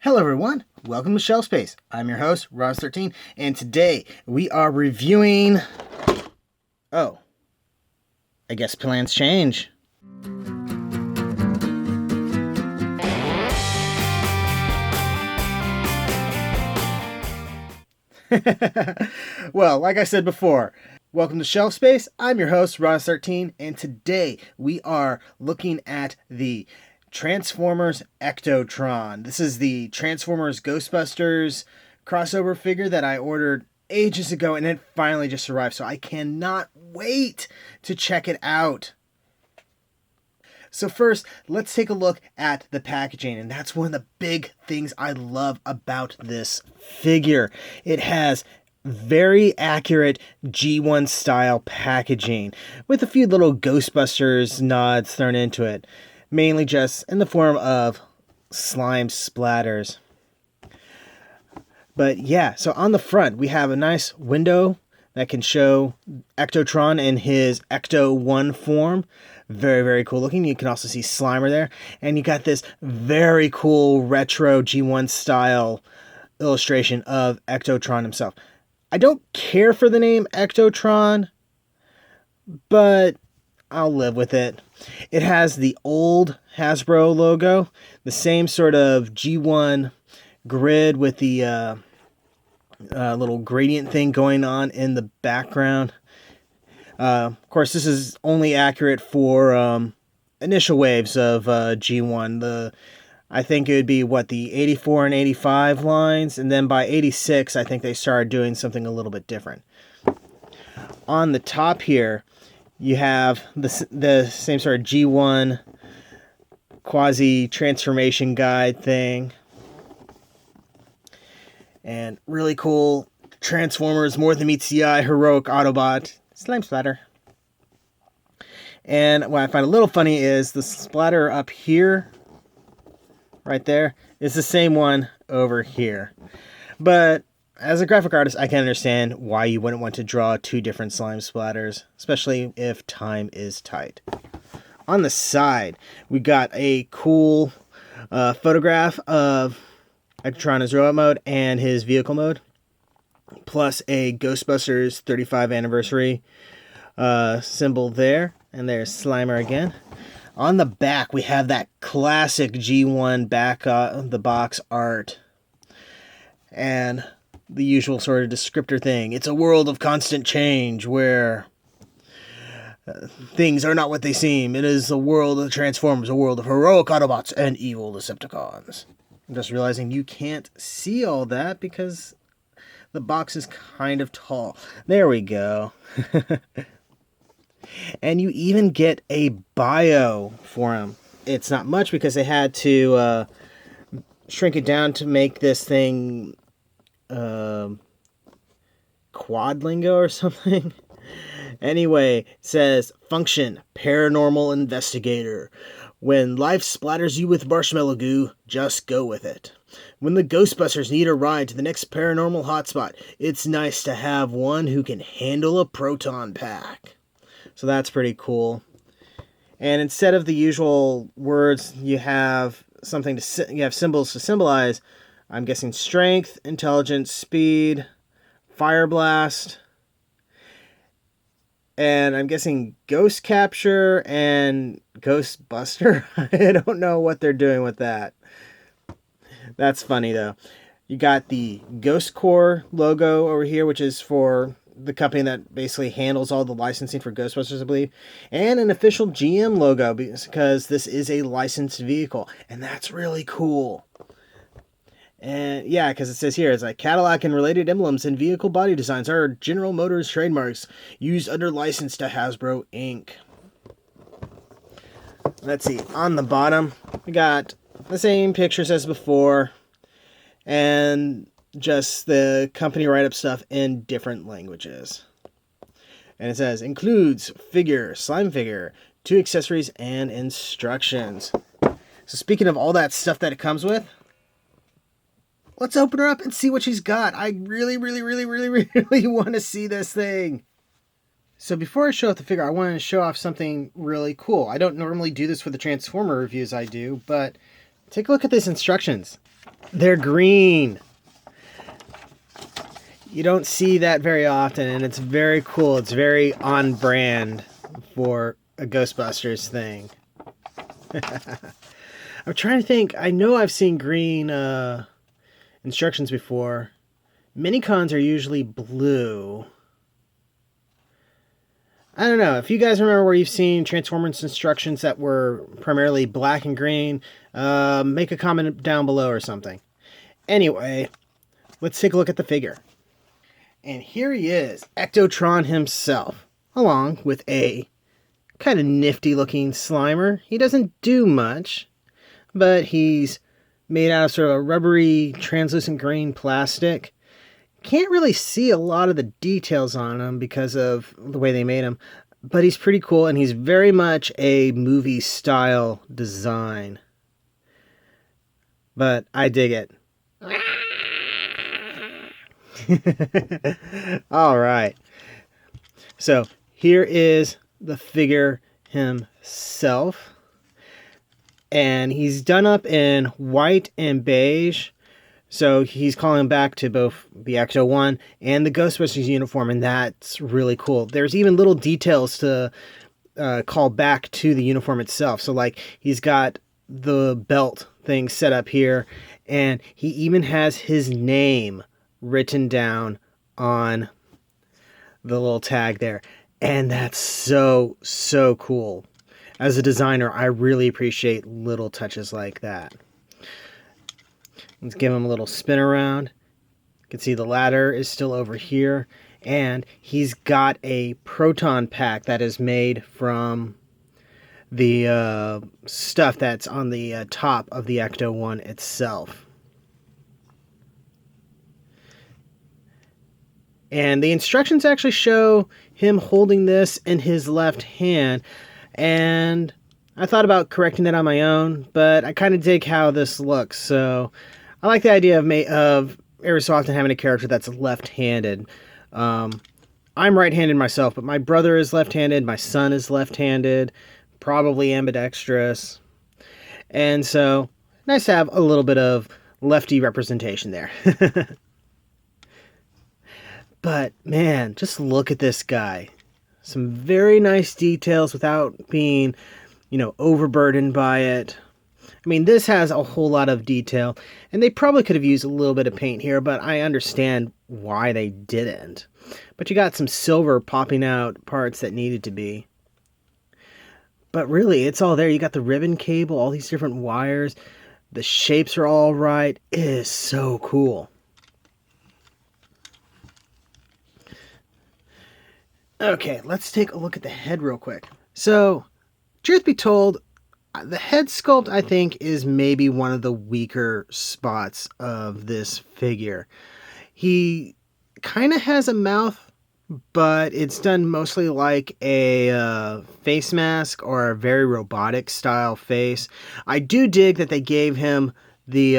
Hello everyone, welcome to Shelf Space. I'm your host, Roz13, and today we are reviewing... Oh, I guess plans change. Well, like I said before, welcome to Shelf Space. I'm your host, Roz13, and today we are looking at the Transformers Ectotron. This is the Transformers Ghostbusters crossover figure that I ordered ages ago, and it finally just arrived, so I cannot wait to check it out. So first, let's take a look at the packaging, and that's one of the big things I love about this figure. It has very accurate G1 style packaging with a few little Ghostbusters nods thrown into it, mainly just in the form of slime splatters. But yeah, so on the front we have a nice window that can show Ectotron in his Ecto-1 form. Very, very cool looking. You can also see Slimer there. And you got this very cool retro G1 style illustration of Ectotron himself. I don't care for the name Ectotron, but I'll live with it. It has the old Hasbro logo, the same sort of G1 grid with the little gradient thing going on in the background. Of course, this is only accurate for initial waves of G1. I think it would be, the 84 and 85 lines, and then by 86, I think they started doing something a little bit different. On the top here, you have the same sort of G1 quasi-transformation guide thing. And really cool Transformers, more than meets the eye, heroic Autobot, slime splatter. And what I find a little funny is the splatter up here, right there, is the same one over here. But as a graphic artist, I can understand why you wouldn't want to draw two different slime splatters, especially if time is tight. On the side, we got a cool photograph of Ectotron his robot mode and his vehicle mode, plus a Ghostbusters 35 anniversary symbol there, and there's Slimer again. On the back, we have that classic G1 back the box art, and the usual sort of descriptor thing. It's a world of constant change where things are not what they seem. It is a world of Transformers, a world of heroic Autobots and evil Decepticons. I'm just realizing you can't see all that because the box is kind of tall. There we go. And you even get a bio for him. It's not much because they had to shrink it down to make this thing quad lingo or something. Anyway, it says, function, paranormal investigator. When life splatters you with marshmallow goo, just go with it. When the Ghostbusters need a ride to the next paranormal hotspot, it's nice to have one who can handle a proton pack. So that's pretty cool. And instead of the usual words, you have symbols to symbolize, I'm guessing, strength, intelligence, speed, fire blast, and I'm guessing ghost capture and Ghostbuster. I don't know what they're doing with that. That's funny though. You got the Ghost Core logo over here, which is for the company that basically handles all the licensing for Ghostbusters, I believe, and an official GM logo because this is a licensed vehicle, and that's really cool. And yeah, because it says here, it's like Cadillac and related emblems and vehicle body designs are General Motors trademarks used under license to Hasbro Inc. Let's see, on the bottom, we got the same pictures as before, and just the company write-up stuff in different languages. And it says, includes figure, slime figure, 2 accessories, and instructions. So speaking of all that stuff that it comes with, let's open her up and see what she's got. I really want to see this thing. So before I show off the figure, I wanted to show off something really cool. I don't normally do this for the Transformer reviews I do, but take a look at these instructions. They're green. You don't see that very often, and it's very cool. It's very on brand for a Ghostbusters thing. I'm trying to think. I know I've seen green instructions before. Minicons are usually blue. I don't know. If you guys remember where you've seen Transformers instructions that were primarily black and green, make a comment down below or something. Anyway, let's take a look at the figure. And here he is, Ectotron himself, along with a kind of nifty looking Slimer. He doesn't do much, but he's made out of sort of a rubbery, translucent green plastic. Can't really see a lot of the details on him because of the way they made him, but he's pretty cool, and he's very much a movie style design. But I dig it. All right. So here is the figure himself, and he's done up in white and beige. So he's calling back to both the Ecto-1 and the Ghostbusters uniform, and that's really cool. There's even little details to call back to the uniform itself. So like he's got the belt thing set up here, and he even has his name written down on the little tag there. And that's so, so cool. As a designer, I really appreciate little touches like that. Let's give him a little spin around. You can see the ladder is still over here. And he's got a proton pack that is made from the stuff that's on the top of the Ecto-1 itself. And the instructions actually show him holding this in his left hand. And I thought about correcting that on my own, but I kind of dig how this looks. So I like the idea of every so often having a character that's left-handed. I'm right-handed myself, but my brother is left-handed, my son is left-handed, probably ambidextrous. And so, nice to have a little bit of lefty representation there. But, man, just look at this guy. Some very nice details without being, overburdened by it. I mean, this has a whole lot of detail, and they probably could have used a little bit of paint here, but I understand why they didn't. But you got some silver popping out parts that needed to be. But really, it's all there. You got the ribbon cable, all these different wires. The shapes are all right. It is so cool. Okay, let's take a look at the head real quick. So, truth be told, the head sculpt, I think, is maybe one of the weaker spots of this figure. He kind of has a mouth, but it's done mostly like a face mask or a very robotic style face. I do dig that they gave him the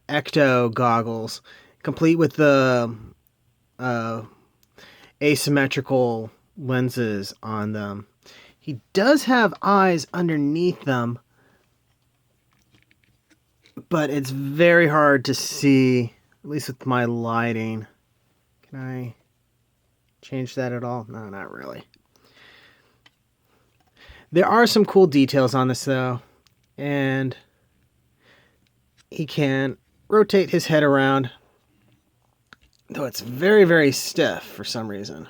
Ecto goggles, complete with the asymmetrical lenses on them. He does have eyes underneath them, but it's very hard to see, at least with my lighting. Can I change that at all? No, not really. There are some cool details on this, though, and he can rotate his head around, though it's very, very stiff for some reason.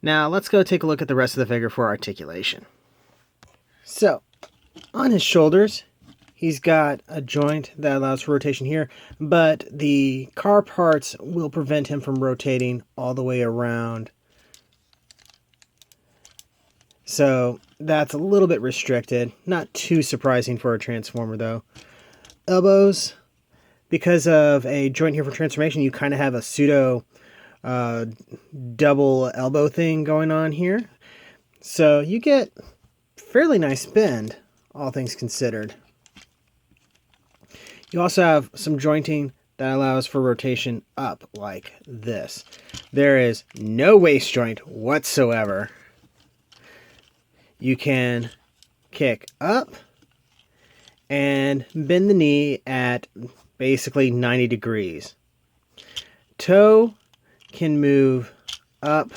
Now, let's go take a look at the rest of the figure for articulation. So, on his shoulders, he's got a joint that allows for rotation here, but the car parts will prevent him from rotating all the way around. So, that's a little bit restricted. Not too surprising for a Transformer, though. Elbows, because of a joint here for transformation, you kind of have a pseudo double elbow thing going on here. So you get fairly nice bend, all things considered. You also have some jointing that allows for rotation up like this. There is no waist joint whatsoever. You can kick up and bend the knee at basically 90 degrees. Toe can move up,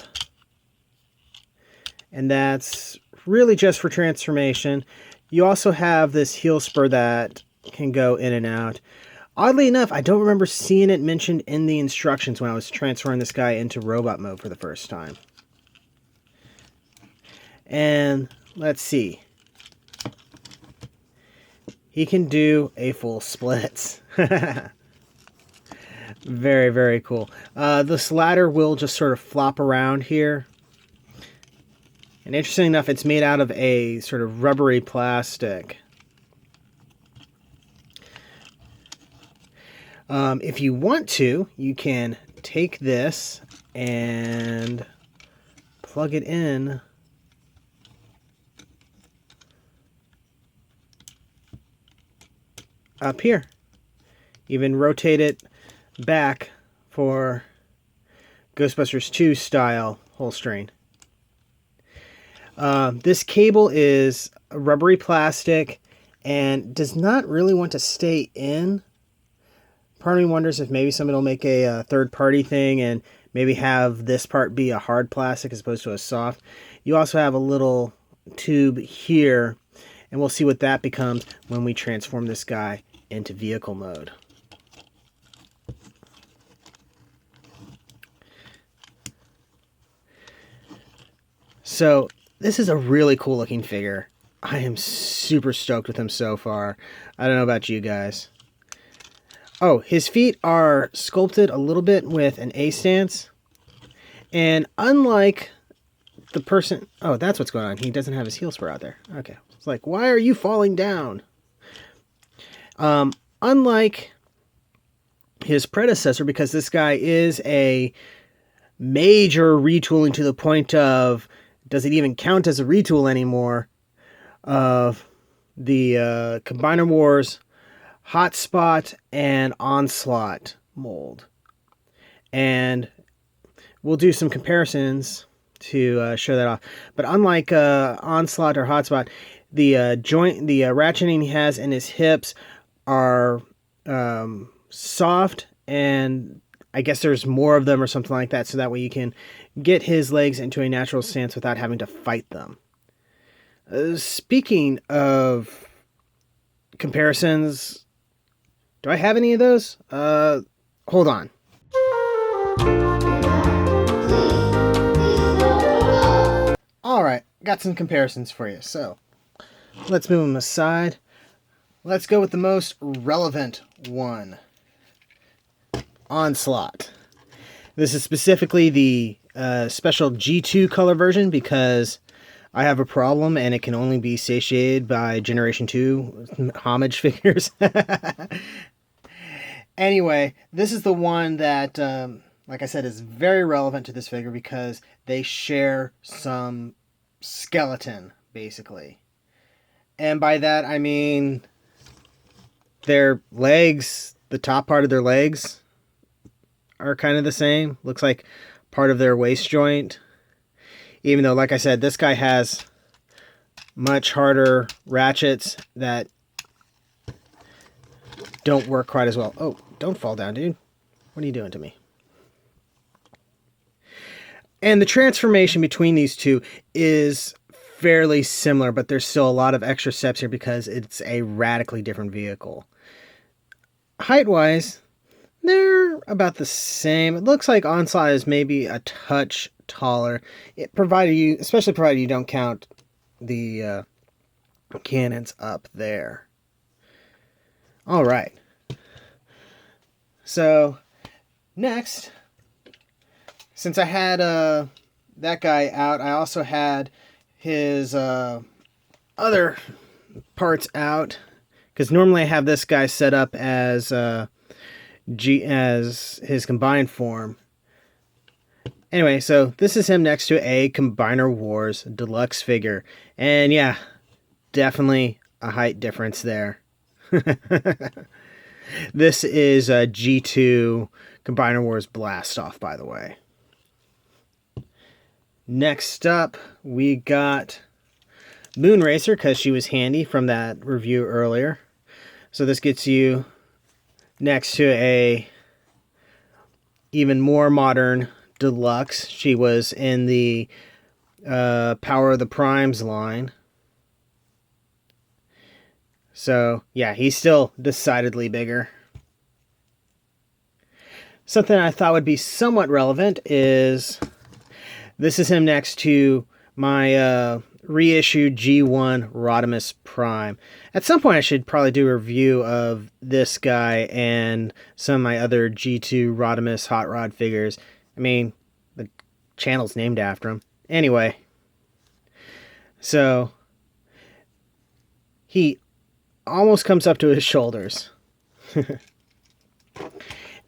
and that's really just for transformation. You also have this heel spur that can go in and out. Oddly enough, I don't remember seeing it mentioned in the instructions when I was transferring this guy into robot mode for the first time. And let's see. He can do a full splits. Very, very cool. This ladder will just sort of flop around here. And interesting enough, it's made out of a sort of rubbery plastic. If you want to, you can take this and plug it in up here. Even rotate it back for Ghostbusters 2 style holstering. This cable is rubbery plastic and does not really want to stay in. Part of me wonders if maybe somebody will make a third-party thing and maybe have this part be a hard plastic as opposed to a soft. You also have a little tube here, and we'll see what that becomes when we transform this guy into vehicle mode. So this is a really cool looking figure. I am super stoked with him so far. I don't know about you guys. Oh, his feet are sculpted a little bit with an A stance. And unlike the person... Oh, that's what's going on. He doesn't have his heel spur out there. Okay. It's like, why are you falling down? Unlike his predecessor, because this guy is a major retooling to the point of... Does it even count as a retool anymore? Of the Combiner Wars Hotspot and Onslaught mold. And we'll do some comparisons to show that off. But unlike Onslaught or Hotspot, the ratcheting he has in his hips are soft, and I guess there's more of them or something like that, so that way you can get his legs into a natural stance without having to fight them. Speaking of comparisons, do I have any of those? Hold on. Alright, got some comparisons for you. So, let's move them aside. Let's go with the most relevant one. Onslaught. This is specifically the special G2 color version because I have a problem and it can only be satiated by Generation 2 homage figures. Anyway, this is the one that, like I said, is very relevant to this figure because they share some skeleton, basically. And by that, I mean their legs, the top part of their legs are kind of the same. Looks like part of their waist joint. Even though, like I said, this guy has much harder ratchets that don't work quite as well. Oh, don't fall down, dude. What are you doing to me? And the transformation between these two is fairly similar, but there's still a lot of extra steps here because it's a radically different vehicle. Height-wise, they're about the same. It looks like Onslaught is maybe a touch taller, especially provided you don't count the cannons up there. All right. So next, since I had that guy out, I also had his other parts out, because normally I have this guy set up as his combined form. Anyway, so this is him next to a Combiner Wars deluxe figure. And yeah, definitely a height difference there. This is a G2 Combiner Wars Blast Off, by the way. Next up, we got Moon Racer because she was handy from that review earlier. So this gets you next to a even more modern deluxe. She was in the Power of the Primes line. So yeah, he's still decidedly bigger. Something I thought would be somewhat relevant is this is him next to my reissued G1 Rodimus Prime. At some point I should probably do a review of this guy and some of my other G2 Rodimus Hot Rod figures. I mean, the channel's named after him. Anyway, so he almost comes up to his shoulders.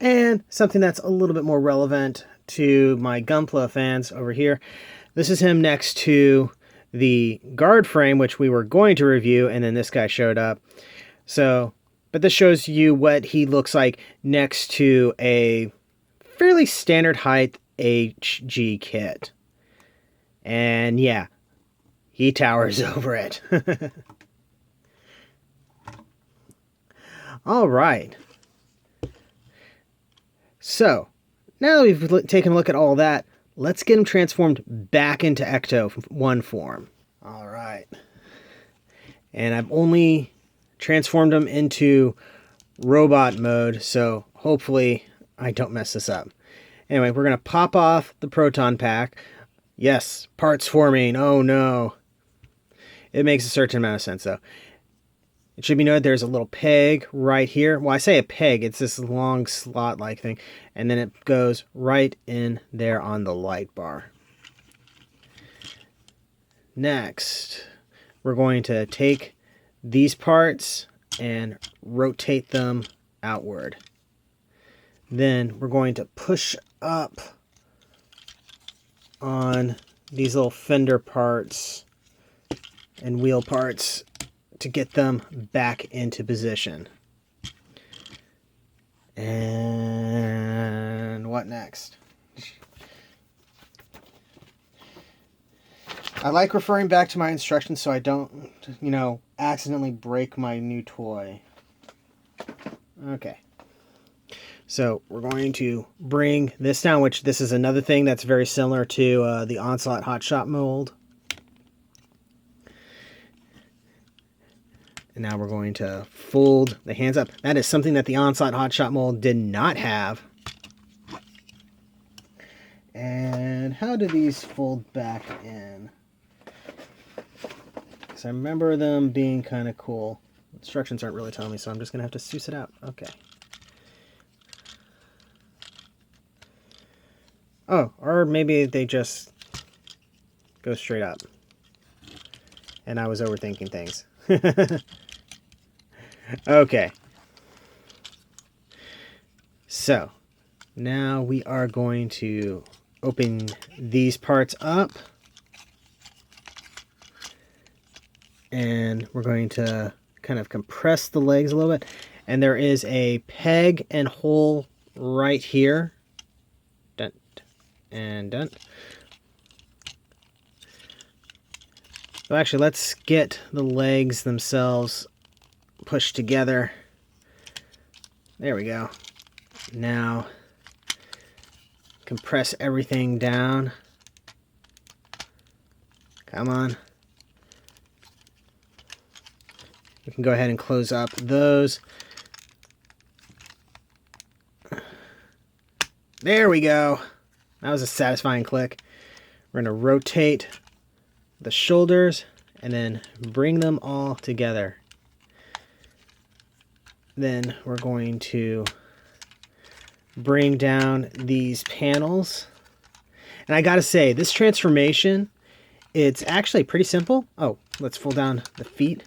And something that's a little bit more relevant to my Gunpla fans over here. This is him next to the guard frame, which we were going to review, and then this guy showed up. So, but this shows you what he looks like next to a fairly standard height HG kit. And yeah, he towers over it. All right. So, now that we've taken a look at all that, let's get him transformed back into Ecto-1 form. All right. And I've only transformed him into robot mode, so hopefully I don't mess this up. Anyway, we're going to pop off the proton pack. Yes, parts forming. Oh no. It makes a certain amount of sense though. It should be noted there's a little peg right here. Well, I say a peg, it's this long slot-like thing. And then it goes right in there on the light bar. Next, we're going to take these parts and rotate them outward. Then we're going to push up on these little fender parts and wheel parts to get them back into position. And what next? I like referring back to my instructions so I don't, accidentally break my new toy. Okay. So we're going to bring this down, which this is another thing that's very similar to the Onslaught Hot Shot mold. And now we're going to fold the hands up. That is something that the Onslaught Hot Shot mold did not have. And how do these fold back in? Because I remember them being kind of cool. Instructions aren't really telling me, so I'm just going to have to suss it out. Okay. Oh, or maybe they just go straight up. And I was overthinking things. Okay. So, now we are going to open these parts up. And we're going to kind of compress the legs a little bit. And there is a peg and hole right here. Dun, and done. So actually, let's get the legs themselves pushed together. There we go. Now, compress everything down. Come on. We can go ahead and close up those. There we go. That was a satisfying click. We're going to rotate the shoulders and then bring them all together. Then we're going to bring down these panels. And I gotta say, this transformation, it's actually pretty simple. Oh, let's fold down the feet.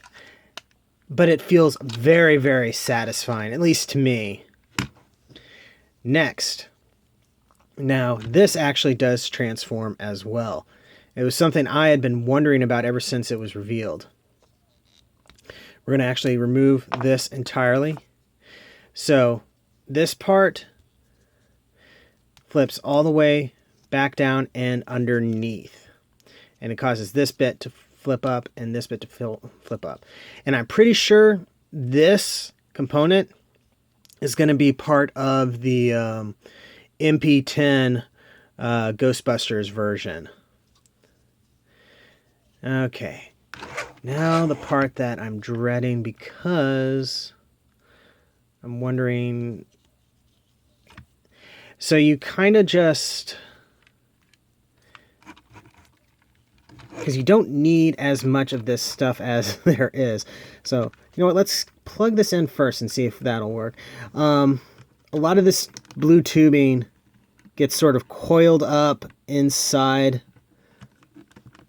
But it feels very, very satisfying, at least to me. Next. Now, this actually does transform as well. It was something I had been wondering about ever since it was revealed. We're going to actually remove this entirely. So this part flips all the way back down and underneath. And it causes this bit to flip up and this bit to flip up. And I'm pretty sure this component is going to be part of the MP10 Ghostbusters version. Okay, now the part that I'm dreading, because I'm wondering, so you kind of just, because you don't need as much of this stuff as there is. So, you know what, let's plug this in first and see if that'll work. A lot of this blue tubing gets sort of coiled up inside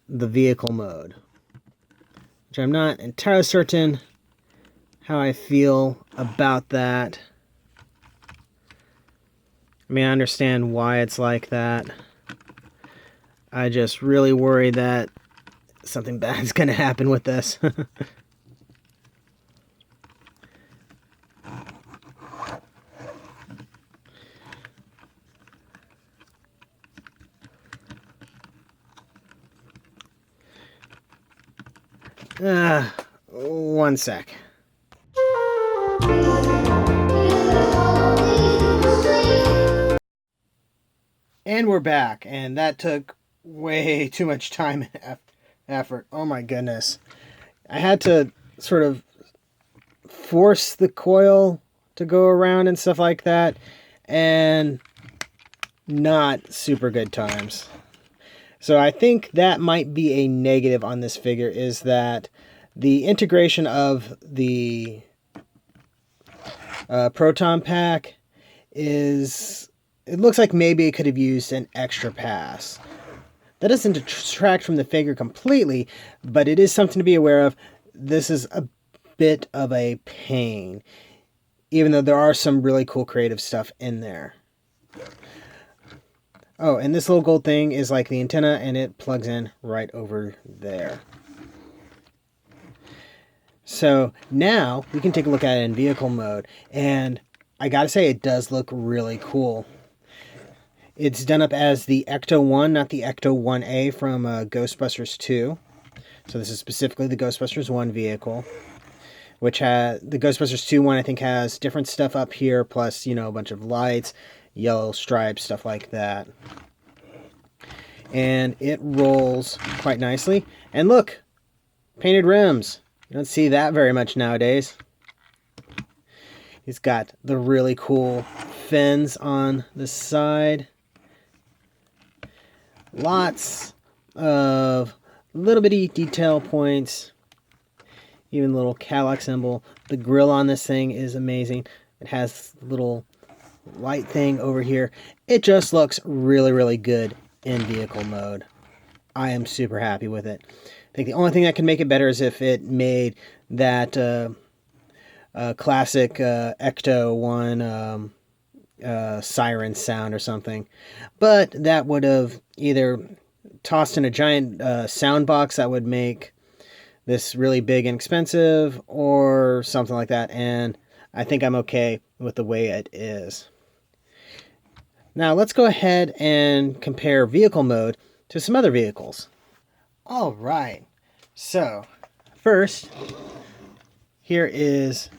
the vehicle mode, which I'm not entirely certain how I feel about that. I mean, I understand why it's like that. I just really worry that something bad is going to happen with this. One sec. And we're back, and that took way too much time and effort. Oh my goodness. I had to sort of force the coil to go around and stuff like that, and not super good times. So I think that might be a negative on this figure, is that the integration of the proton pack is, it looks like maybe it could have used an extra pass. That doesn't detract from the figure completely, but it is something to be aware of. This is a bit of a pain, even though there are some really cool creative stuff in there. Oh, and this little gold thing is like the antenna, and it plugs in right over there. So now we can take a look at it in vehicle mode, and I gotta say, it does look really cool. It's done up as the Ecto-1, not the Ecto-1A from Ghostbusters 2. So this is specifically the Ghostbusters 1 vehicle, which has, the Ghostbusters 2 one I think has different stuff up here, plus, you know, a bunch of lights, yellow stripes, stuff like that. And it rolls quite nicely. And look, painted rims. You don't see that very much nowadays. He's got the really cool fins on the side. Lots of little bitty detail points. Even little Cadillac symbol. The grill on this thing is amazing. It has a little light thing over here. It just looks really, really good in vehicle mode. I am super happy with it. I think the only thing that can make it better is if it made that classic Ecto-1 siren sound or something. But that would have either tossed in a giant sound box that would make this really big and expensive, or something like that, and I think I'm okay with the way it is. Now let's go ahead and compare vehicle mode to some other vehicles. All right, so first, here is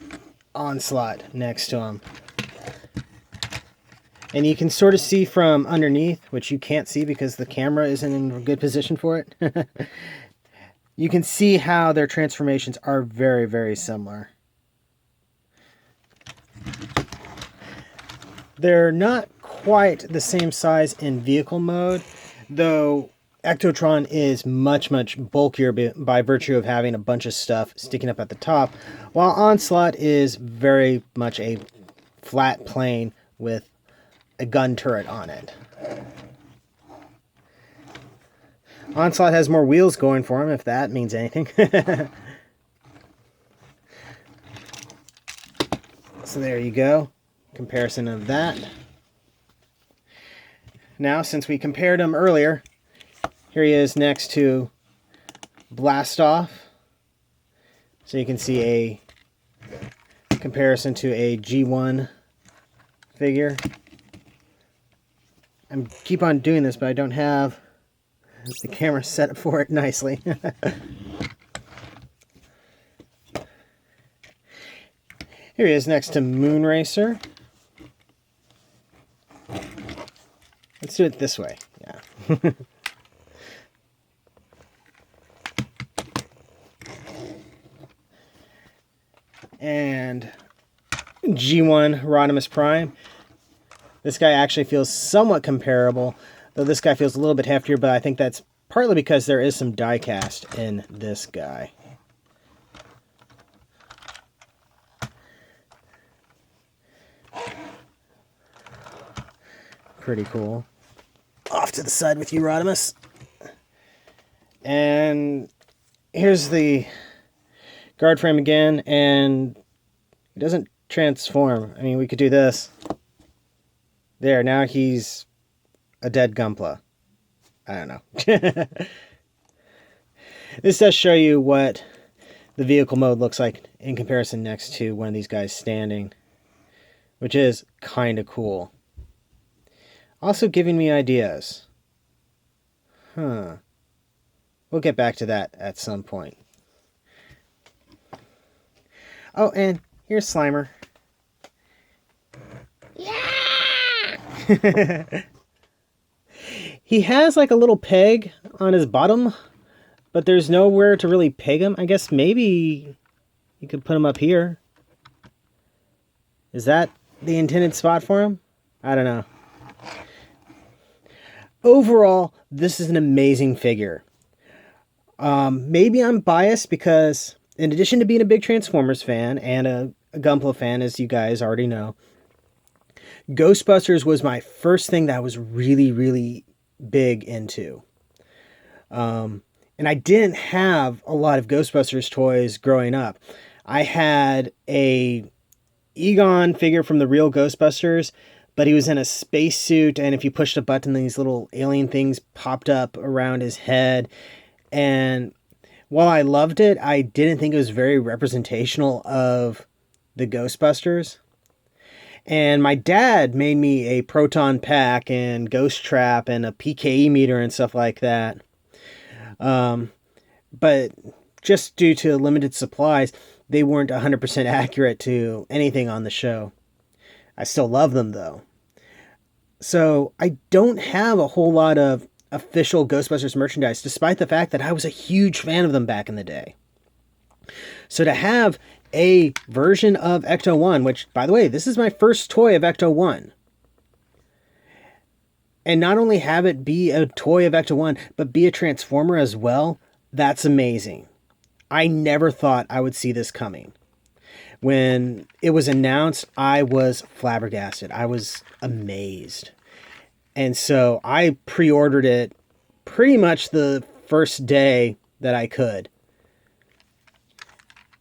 Onslaught next to him. And you can sort of see from underneath, which you can't see because the camera isn't in a good position for it. You can see how their transformations are very, very similar. They're not quite the same size in vehicle mode, though Ectotron is much, much bulkier by virtue of having a bunch of stuff sticking up at the top, while Onslaught is very much a flat plane with a gun turret on it. Onslaught has more wheels going for him, if that means anything. So there you go. Comparison of that. Now, since we compared him earlier, here he is next to Blastoff. So you can see a comparison to a G1 figure. I keep on doing this, but I don't have the camera set up for it nicely. Here he is next to Moonracer. Let's do it this way. Yeah. And G1 Rodimus Prime. This guy actually feels somewhat comparable, though this guy feels a little bit heftier, but I think that's partly because there is some die cast in this guy. Pretty cool. Off to the side with you, Rodimus. And here's the guard frame again, and it doesn't transform. I mean, we could do this. There, now he's a dead Gunpla. I don't know. This does show you what the vehicle mode looks like in comparison next to one of these guys standing, which is kind of cool. Also giving me ideas. We'll get back to that at some point. Oh, and here's Slimer. Yeah! He has like a little peg on his bottom, but there's nowhere to really peg him. I guess maybe you could put him up here. Is that the intended spot for him? I don't know. Overall, this is an amazing figure. Maybe I'm biased because in addition to being a big Transformers fan and a Gunpla fan, as you guys already know, Ghostbusters was my first thing that I was really, really big into. And I didn't have a lot of Ghostbusters toys growing up. I had a Egon figure from the real Ghostbusters, but he was in a spacesuit, and if you pushed a button, these little alien things popped up around his head. And while I loved it, I didn't think it was very representational of the Ghostbusters. And my dad made me a proton pack and ghost trap and a PKE meter and stuff like that. But just due to limited supplies, they weren't 100% accurate to anything on the show. I still love them though. So I don't have a whole lot of official Ghostbusters merchandise, despite the fact that I was a huge fan of them back in the day. So to have a version of Ecto-1, which, by the way, this is my first toy of Ecto-1, and not only have it be a toy of Ecto-1, but be a Transformer as well, that's amazing. I never thought I would see this coming. When it was announced, I was flabbergasted. I was amazed. And so I pre-ordered it pretty much the first day that I could.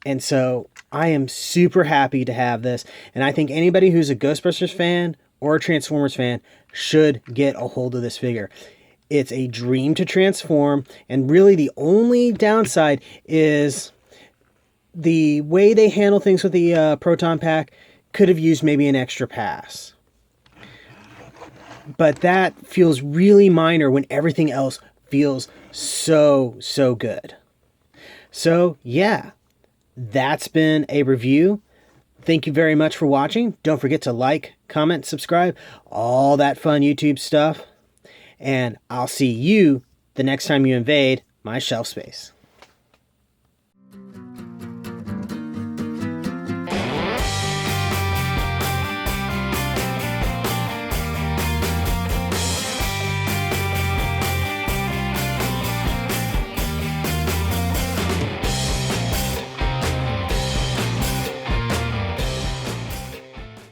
And so I am super happy to have this. And I think anybody who's a Ghostbusters fan or a Transformers fan should get a hold of this figure. It's a dream to transform. And really the only downside is the way they handle things with the proton pack could have used maybe an extra pass. But that feels really minor when everything else feels so good. So yeah, that's been a review. Thank you very much for watching. Don't forget to like, comment, subscribe, all that fun YouTube stuff. And I'll see you the next time you invade my shelf space.